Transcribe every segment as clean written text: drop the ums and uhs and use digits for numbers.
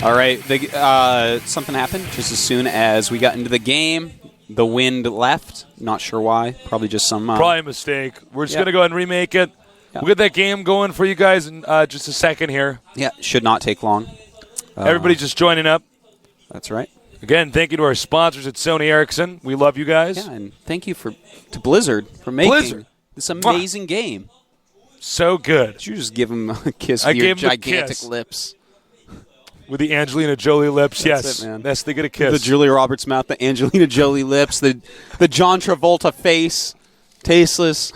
All right, something happened just as soon as we got into the game. The wind left. Not sure why. Probably just some... Probably a mistake. We're just going to go ahead and remake it. We'll get that game going for you guys in just a second here. Yeah, should not take long. Everybody's just joining up. That's right. Again, thank you to our sponsors at Sony Ericsson. We love you guys. Yeah, and thank you to Blizzard for making this amazing game. So good. Did you just give him a kiss with your gigantic lips? With the Angelina Jolie lips, That's it, man. Yes, they get a kiss. The Julia Roberts mouth, the Angelina Jolie lips, the John Travolta face. Tasteless.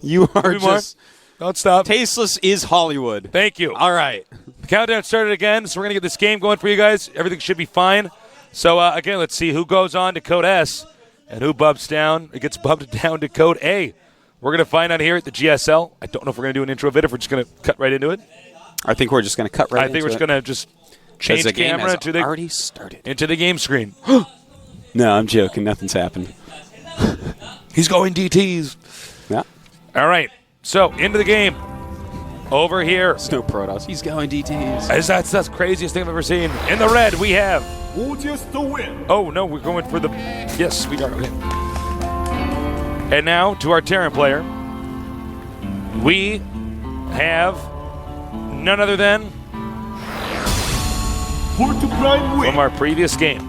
You are just... Don't stop. Tasteless is Hollywood. Thank you. All right. The countdown started again, so we're going to get this game going for you guys. Everything should be fine. So, again, let's see who goes on to code S and who bumps down. It gets bumped down to code A. We're going to find out here at the GSL. I don't know if we're going to do an intro of it, if we're just going to cut right into it. I think we're just going to cut right into it. I think we're just going to just change the camera to the already started into the game screen. No, I'm joking. Nothing's happened. He's going DTs. Yeah. All right. So, into the game. Over here. Snow Protoss. He's going DTs. That's the craziest thing I've ever seen. In the red, we have... TheWind. Oh, no, we're going for the... Yes, we are. Okay. And now, to our Terran player, we have none other than... from our previous game.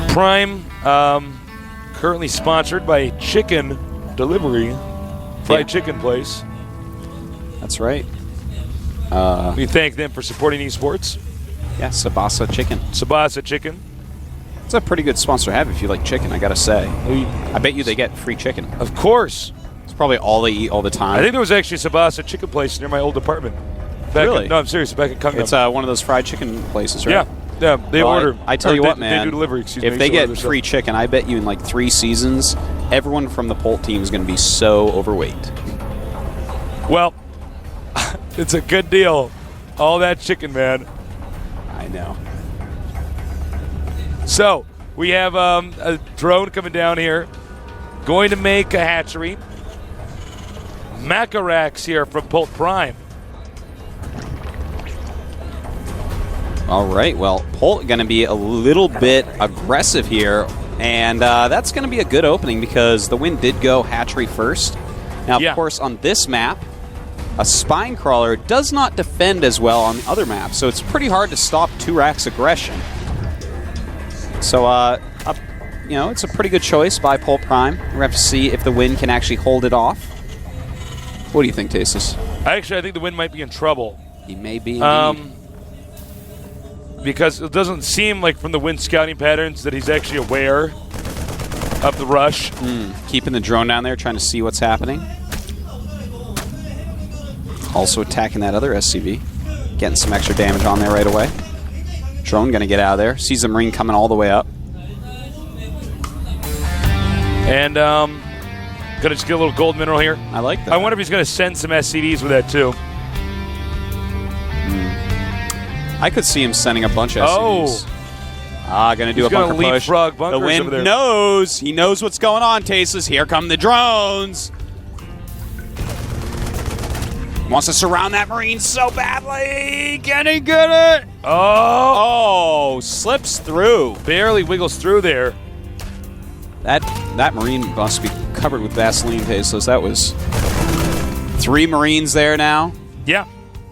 Prime, currently sponsored by Chicken Delivery, fried chicken place. That's right. We thank them for supporting esports. Yeah, Sabasa Chicken. Sabasa Chicken. It's a pretty good sponsor to have if you like chicken, I gotta say. I bet you they get free chicken. Of course. It's probably all they eat all the time. I think there was actually a Sabasa Chicken place near my old apartment. Really? No, I'm serious. Back in Kunga. It's one of those fried chicken places, right? Yeah, they order. I tell you what, man. They do delivery, if they get free chicken, I bet you in like 3 seasons, everyone from the Polt team is going to be so overweight. Well, it's a good deal. All that chicken, man. I know. So, we have a drone coming down here. Going to make a hatchery. Macarax here from Polt Prime. All right, well, Polt going to be a little bit aggressive here, and that's going to be a good opening because the Wind did go hatchery first. Now, of course, on this map, a spine crawler does not defend as well on the other maps, so it's pretty hard to stop Turak's aggression. So, it's a pretty good choice by Polt Prime. We're going to have to see if the Wind can actually hold it off. What do you think, Tasteless? Actually, I think the Wind might be in trouble. He may be indeed. Because it doesn't seem like from the Wind scouting patterns that he's actually aware of the rush. Keeping the drone down there, trying to see what's happening. Also attacking that other SCV. Getting some extra damage on there right away. Drone going to get out of there. Sees the Marine coming all the way up. And going to just get a little gold mineral here. I like that. I wonder if he's going to send some SCVs with that too. I could see him sending a bunch of SCVs. Going to do a bunker push. Leapfrog bunkers the Wind over there. knows. He knows what's going on, Tasteless. Here come the drones. Wants to surround that Marine so badly. Can he get it? Oh, slips through. Barely wiggles through there. That Marine must be covered with Vaseline, Tasteless. That was 3 Marines there now. Yeah.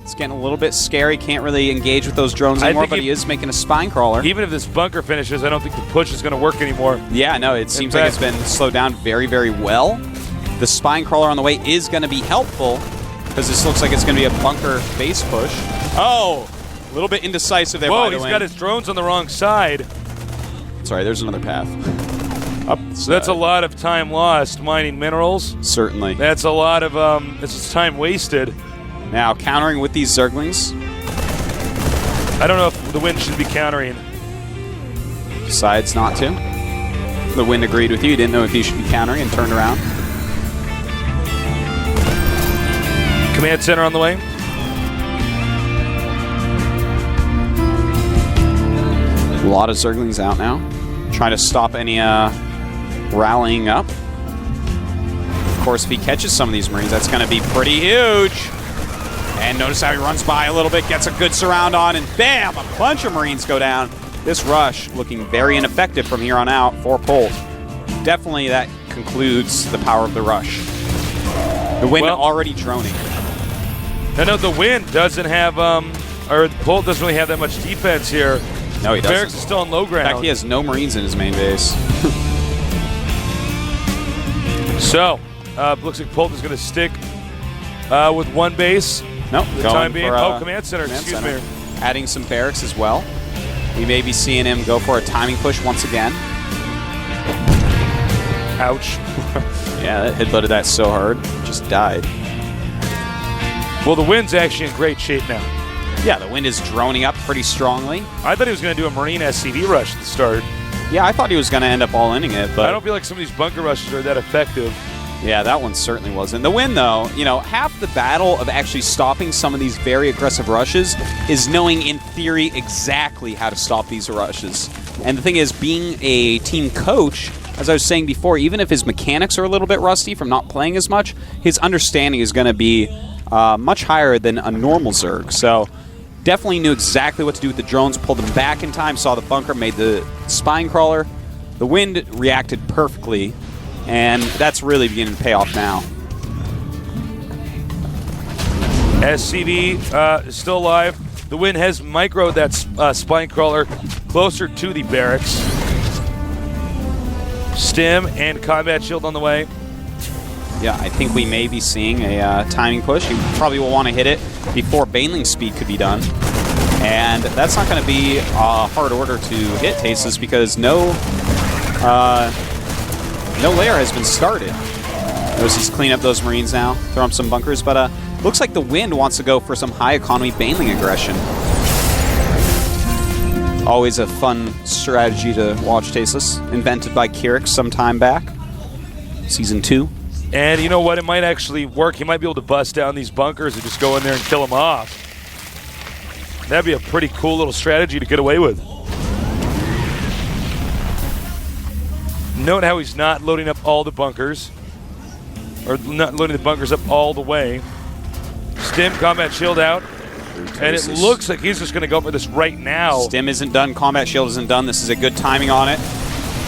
It's getting a little bit scary. Can't really engage with those drones anymore, but he is making a spine crawler. Even if this bunker finishes, I don't think the push is going to work anymore. Yeah, no, it seems like it's been slowed down very, very well. The spine crawler on the way is going to be helpful because this looks like it's going to be a bunker base push. Oh, a little bit indecisive there. Whoa, he's got his drones on the wrong side. Sorry, there's another path. Up. So that's a lot of time lost mining minerals. Certainly. That's a lot of this is time wasted. Now, countering with these Zerglings. I don't know if the Wind should be countering. Decides not to. The Wind agreed with you. Didn't know if he should be countering and turned around. Command center on the way. A lot of Zerglings out now. Trying to stop any rallying up. Of course, if he catches some of these Marines, that's going to be pretty huge. And notice how he runs by a little bit, gets a good surround on, and bam, a bunch of Marines go down. This rush looking very ineffective from here on out for Polt. Definitely that concludes the power of the rush. The Wind already droning. No, the Wind doesn't have, or Polt doesn't really have that much defense here. No, he doesn't. Barracks is still on low ground. In fact, he has no Marines in his main base. So, looks like Polt is going to stick with one base. Nope. For the time being. Command center, excuse me. Adding some barracks as well. We may be seeing him go for a timing push once again. Ouch. Yeah, that headbutted that so hard. Just died. Well, the Wind's actually in great shape now. Yeah, the Wind is droning up pretty strongly. I thought he was going to do a Marine SCV rush at the start. Yeah, I thought he was going to end up all-inning it, but... I don't feel like some of these bunker rushes are that effective. Yeah, that one certainly wasn't. The Wind, though, you know, half the battle of actually stopping some of these very aggressive rushes is knowing, in theory, exactly how to stop these rushes. And the thing is, being a team coach, as I was saying before, even if his mechanics are a little bit rusty from not playing as much, his understanding is going to be much higher than a normal Zerg. So definitely knew exactly what to do with the drones, pulled them back in time, saw the bunker, made the spine crawler. The Wind reacted perfectly. And that's really beginning to pay off now. SCV is still alive. The Wind has microed that spine crawler closer to the barracks. Stim and combat shield on the way. Yeah, I think we may be seeing a timing push. He probably will want to hit it before Baneling speed could be done. And that's not going to be a hard order to hit, Tasteless, because no layer has been started. Notice he's cleaning up those Marines now, throw up some bunkers, but looks like the Wind wants to go for some high economy Baneling aggression. Always a fun strategy to watch, Tasteless. Invented by Kirik some time back. Season 2. And you know what? It might actually work. He might be able to bust down these bunkers and just go in there and kill them off. That'd be a pretty cool little strategy to get away with. Note how he's not loading up all the bunkers. Or not loading the bunkers up all the way. Stim, combat shield out. And it looks like he's just going to go for this right now. Stim isn't done. Combat shield isn't done. This is a good timing on it.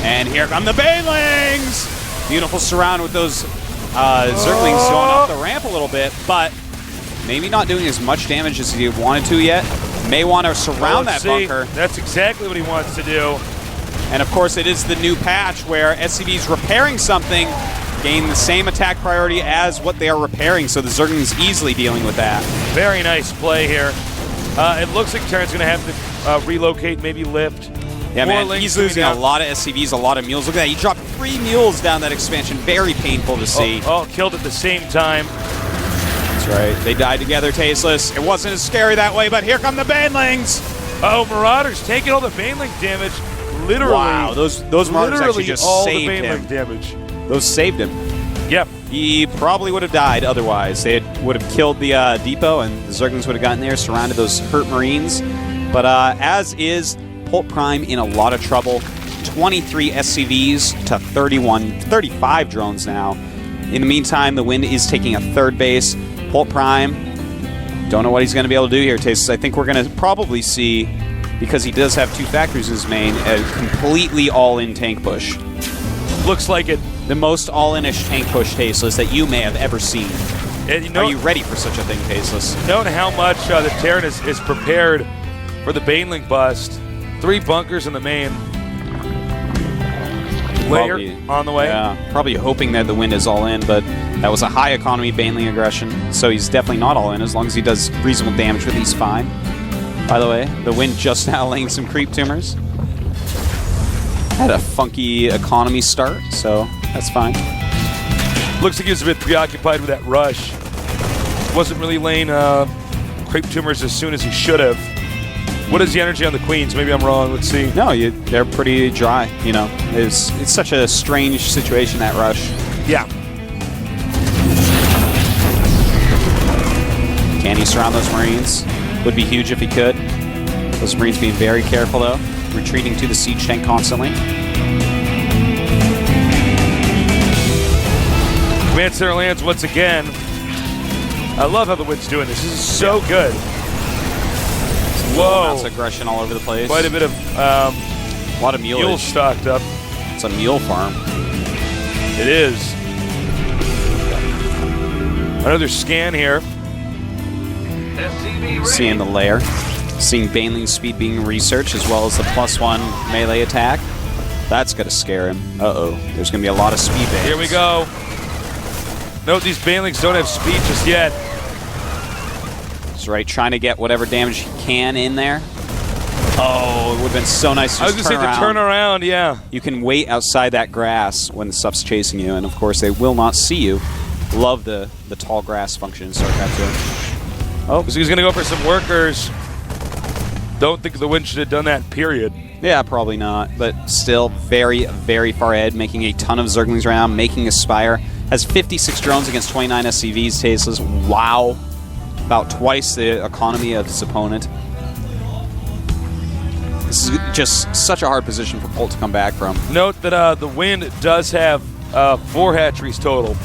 And here come the Banelings! Beautiful surround with those Zerglings going up the ramp a little bit, but maybe not doing as much damage as he wanted to yet. May want to surround that bunker. That's exactly what he wants to do. And of course, it is the new patch where SCV's repairing something gain the same attack priority as what they are repairing, so the Zergling's easily dealing with that. Very nice play here. It looks like Terran's going to have to relocate, maybe lift. Yeah, man, he's losing a lot of SCVs, a lot of mules. Look at that, he dropped 3 mules down that expansion. Very painful to see. Oh, killed at the same time. That's right. They died together, Tasteless. It wasn't as scary that way, but here come the Banelings. Oh, Marauders taking all the Baneling damage. Literally. Wow, those Marauders actually just saved him. Damage. Those saved him. Yep. He probably would have died otherwise. They would have killed the depot, and the Zerglings would have gotten there, surrounded those hurt Marines. But as is, Polt Prime in a lot of trouble. 23 SCVs to 35 drones now. In the meantime, the Wind is taking a third base. Polt Prime, don't know what he's going to be able to do here, Tasteless. I think we're going to probably see, because he does have 2 factories in his main, a completely all-in tank push. Looks like it. The most all-in-ish tank push, Tasteless, that you may have ever seen. And are you ready for such a thing, Tasteless? Note how much the Terran is prepared for the Baneling bust. 3 bunkers in the main. Layer on the way. Yeah, probably hoping that the Wind is all in, but that was a high economy Baneling aggression, so he's definitely not all in. As long as he does reasonable damage with, he's fine. By the way, the Wind just now laying some creep tumors. Had a funky economy start, so that's fine. Looks like he was a bit preoccupied with that rush. Wasn't really laying creep tumors as soon as he should have. What is the energy on the Queens? Maybe I'm wrong. Let's see. No, they're pretty dry. You know, it's such a strange situation, that rush. Yeah. Can he surround those Marines? Would be huge if he could. Those Marines being very careful, though. Retreating to the siege tank constantly. Command center lands once again. I love how the Wind's doing this. This is so good. Whoa. Amounts of aggression all over the place. Quite a bit of a lot of mules stocked up. It's a mule farm. It is. Another scan here. Seeing the lair. Seeing Baneling's speed being researched, as well as the +1 melee attack. That's going to scare him. Uh-oh. There's going to be a lot of speed bans. Here we go. Note these Banelings don't have speed just yet. That's right. Trying to get whatever damage he can in there. Oh, it would have been so nice to just turn around, yeah. You can wait outside that grass when the stuff's chasing you, and of course they will not see you. Love the tall grass function in StarCraft 2. Oh, so he's going to go for some workers. Don't think the Wind should have done that, period. Yeah, probably not, but still very, very far ahead, making a ton of Zerglings right now, making a Spire. Has 56 drones against 29 SCVs, Tasteless. Wow. About twice the economy of his opponent. This is just such a hard position for Polt to come back from. Note that the Wind does have 4 hatcheries total.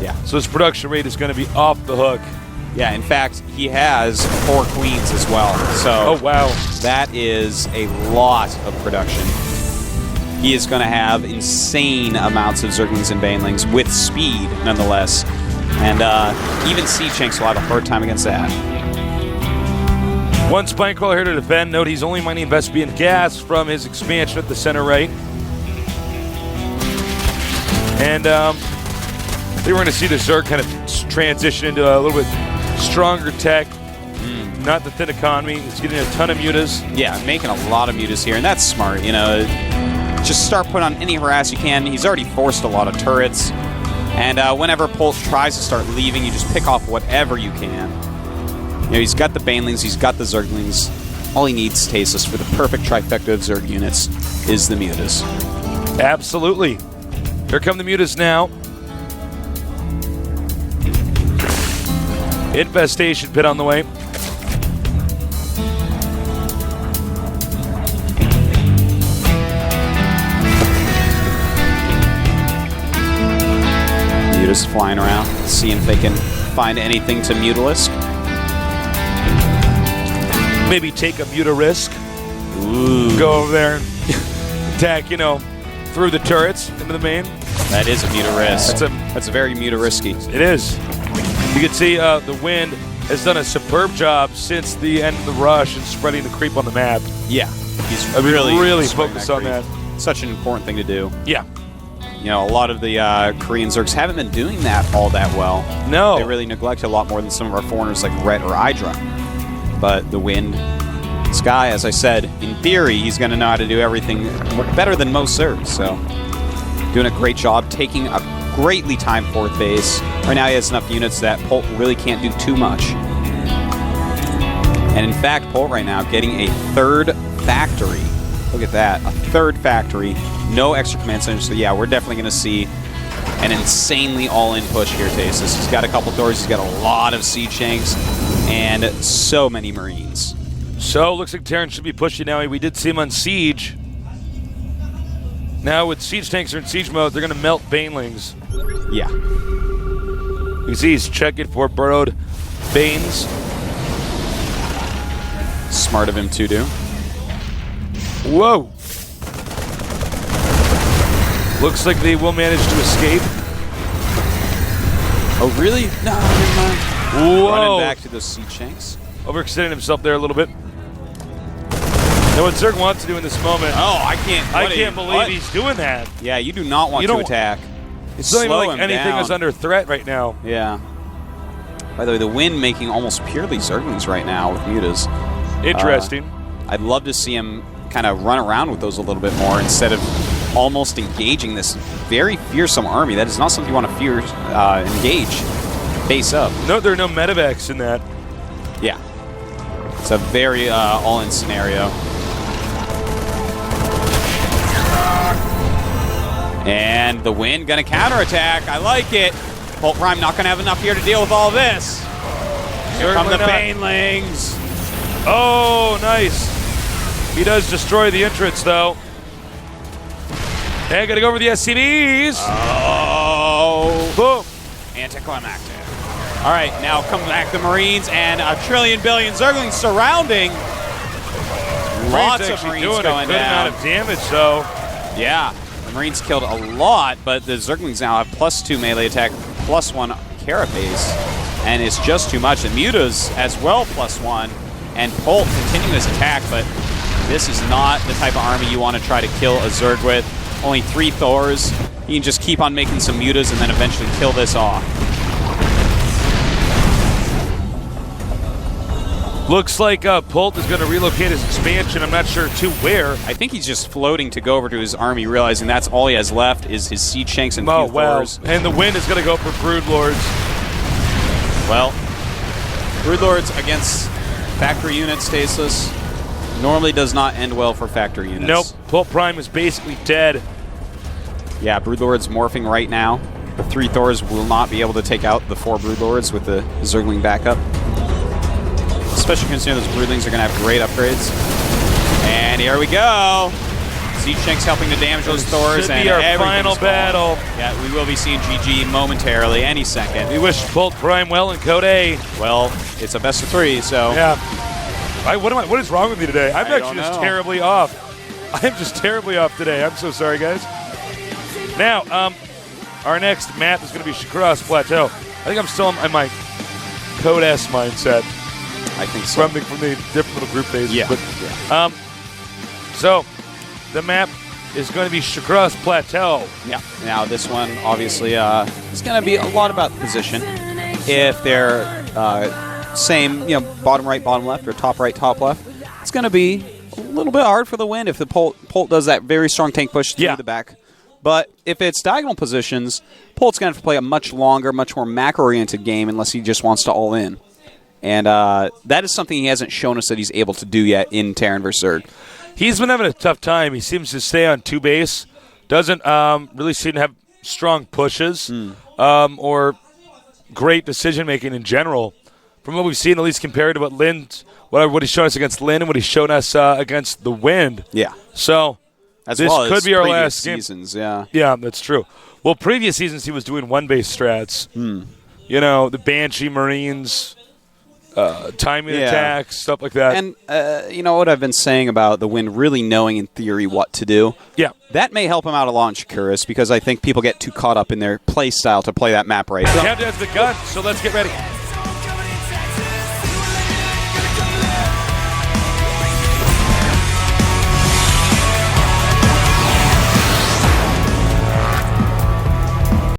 Yeah. So his production rate is going to be off the hook. Yeah, in fact, he has 4 queens as well. So oh, wow. That is a lot of production. He is going to have insane amounts of Zerglings and Banelings with speed, nonetheless. And even Siege Tanks will have a hard time against that. One Spinecrawler here to defend. Note he's only mining Vespian gas from his expansion at the center right. And I think we're going to see the Zerg kind of transition into a little bit stronger tech. Not the thin economy. It's getting a ton of mutas. Yeah, making a lot of mutas here, and that's smart. You know, just start putting on any harass you can. He's already forced a lot of turrets. And whenever Polt tries to start leaving, you just pick off whatever you can. You know, he's got the Banelings, he's got the Zerglings. All he needs, Tasteless, for the perfect trifecta of Zerg units is the mutas. Absolutely. Here come the mutas now. Infestation pit on the way. Mutas flying around, seeing if they can find anything to Mutalisk. Maybe take a muta risk. Ooh. Go over there and attack, you know, through the turrets into the main. That is a muta risk. That's very muta risky. It is. You can see the Wind has done a superb job since the end of the rush and spreading the creep on the map. Yeah, he's really focused on that. Such an important thing to do. Yeah. You know, a lot of the Korean Zergs haven't been doing that all that well. No. They really neglect a lot more than some of our foreigners like Rhett or Hydra. But the Wind, Sky, as I said, in theory, he's going to know how to do everything better than most Zergs. So, doing a great job, taking a greatly timed 4th base. Right now he has enough units that Polt really can't do too much. And in fact, Polt right now getting a 3rd factory. Look at that, a 3rd factory. No extra command centers, so yeah, we're definitely going to see an insanely all-in push here, Tasteless. He's got a couple doors, he's got a lot of siege tanks, and so many Marines. So, looks like Terran should be pushing now. We did see him on Siege. Now, with siege tanks are in siege mode, they're going to melt Banelings. Yeah. You can see he's checking for burrowed Banes. Smart of him to do. Whoa. Looks like they will manage to escape. Oh, really? No, never mind. Whoa. Running back to those siege tanks. Overextending himself there a little bit. Now what Zerg wants to do in this moment. Oh, I can't believe he's doing that. Yeah, you do not want to attack. It's not even like anything is under threat right now. Yeah. By the way, the Wind making almost purely Zerglings right now with mutas. Interesting. I'd love to see him kind of run around with those a little bit more instead of almost engaging this very fearsome army. That is not something you want to engage face up. No, there are no medevacs in that. Yeah. It's a very all-in scenario. And the Wind gonna counterattack. I like it. Polt Prime not gonna have enough here to deal with all this. Here come the Banelings. Oh, nice. He does destroy the entrance, though. And gotta go over the SCVs. Oh. Boom. Anticlimactic. All right, now come back the Marines and a trillion billion Zerglings surrounding. Lots of Marines doing going a good down. amount of damage, though. Yeah, the Marines killed a lot, but the Zerglings now have +2 melee attack, +1 carapace, and it's just too much. The Mutas as well +1, and Polt continuing his attack, but this is not the type of army you want to try to kill a Zerg with. Only 3 Thors. You can just keep on making some Mutas and then eventually kill this off. Looks like Polt is going to relocate his expansion. I'm not sure to where. I think he's just floating to go over to his army, realizing that's all he has left is his Siege Shanks and few Thors. And the Wind is going to go for Broodlords. Well, Broodlords against factory unit stasis normally does not end well for factory units. Nope. Polt Prime is basically dead. Yeah, Broodlord's morphing right now. The 3 Thors will not be able to take out the 4 Broodlords with the Zergling backup. Especially considering those Broodlings are going to have great upgrades. And here we go. Siege Shanks helping to damage those Thors. Should be our final battle. Yeah, we will be seeing GG momentarily, any second. We wish Polt Prime well in Code A. Well, it's a best of 3, so. Yeah. What is wrong with me today? I'm actually just terribly off. I'm just terribly off today. I'm so sorry, guys. Now, our next map is going to be Shakras Plateau. I think I'm still in my Code S mindset. I think so. From the different little group phases. Yeah. So, the map is going to be Shakras Plateau. Yeah. Now, this one, obviously, is going to be a lot about position. If they're same, bottom right, bottom left, or top right, top left, it's going to be a little bit hard for the Wind if the Polt does that very strong tank push through the back. But if it's diagonal positions, Polt's going to have to play a much longer, much more macro-oriented game unless he just wants to all in. And that is something he hasn't shown us that he's able to do yet in Terran vs. Zerg. He's been having a tough time. He seems to stay on 2 base. Doesn't really seem to have strong pushes or great decision-making in general. From what we've seen, at least compared to what he's shown us against Lynn and what he's shown us against the Wind. Yeah. So as this well could as be our previous last game. Seasons, yeah. Yeah, that's true. Well, previous seasons he was doing 1-base strats. The Banshee Marines, timing attacks, stuff like that. And what I've been saying about the Wind really knowing in theory what to do. Yeah. That may help him out a lot in Shakras because I think people get too caught up in their play style to play that map right. Countdown to the gun, so let's get ready.